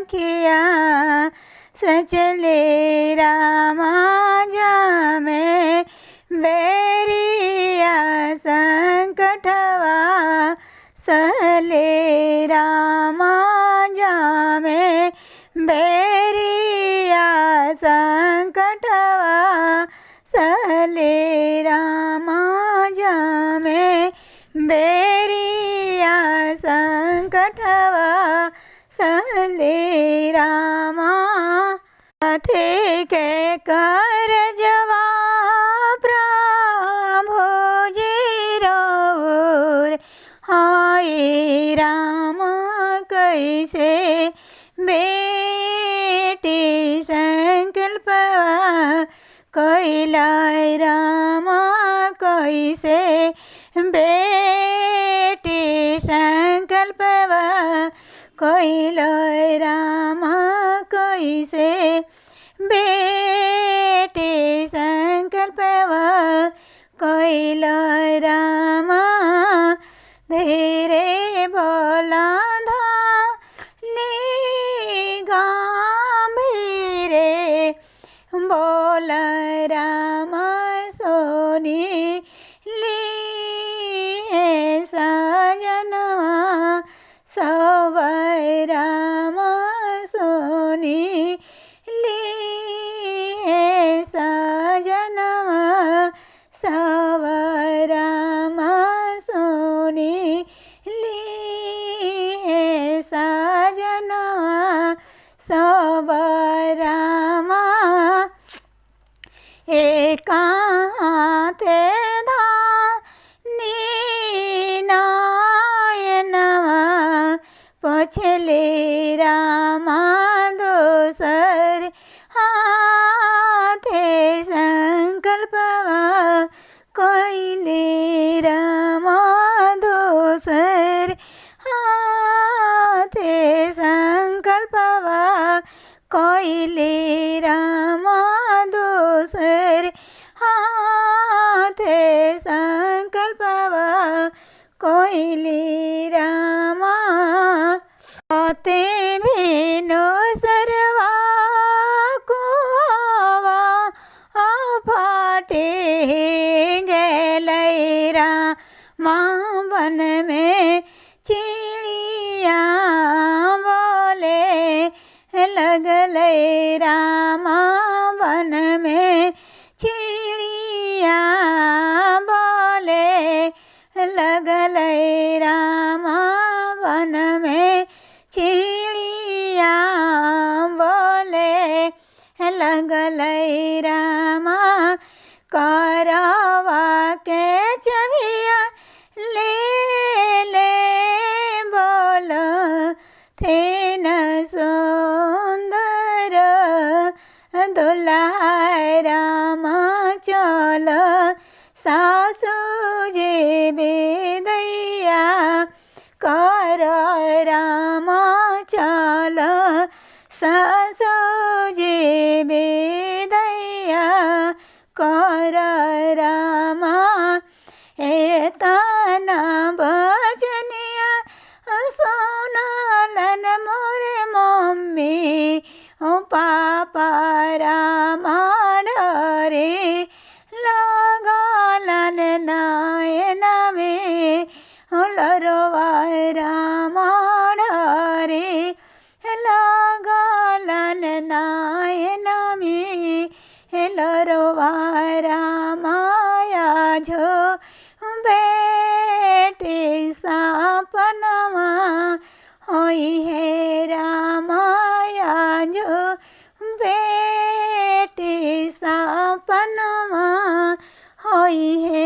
आँखिया सचले रामा जामे बेरिया संकटवा सहले रामा जामे बेरिया संकटवा सहले रामा जामे बेरिया संकटवा सहले रामा थे के कर जवा प्रभु जी रोर हाय राम कैसे बेटी संकल्पवा कैलाय रामा कैसे बेटी संकल्पवा कैलाय रामा कैसे बेटी संकल्पवा कैलाय रामा धीरे बोला धानी गंभीरे बोल रामा सोनी ली सजनवा सब रामा सोनी ली सजनवा सब रामा सोनी ली सजनवा सब रामा एका हाथे धानी नायनवा पछले रामा दोसर हाथे संकल्पवा कैले रामा दोसर हाथे संकल्पवा कैले रामा दोसर हाथे संकल्पवा कैले रामा ते भेनो सर्वा कुवा फाटे गेलै रामा वन में चिड़िया बोले लगलै रामा वन में चिड़िया बोले लगलै रामा वन में चिड़िया बोले लगलै रामा करवा के चबिया ले ले बोल थे न सुंदर दुल्हा रामा चल सासू जे बेदैया कर रामा चल सासू जे बेदैया कर रामा एतना बचनिया सोनालन मोरे मम्मी ओ पापा रामा डरे लगलन नायना में लरवा रामा डरे लगलन नायना में लरवा रामाया झो बेटे सपनवा होई है रामाया जो बेटे सपनवा होई है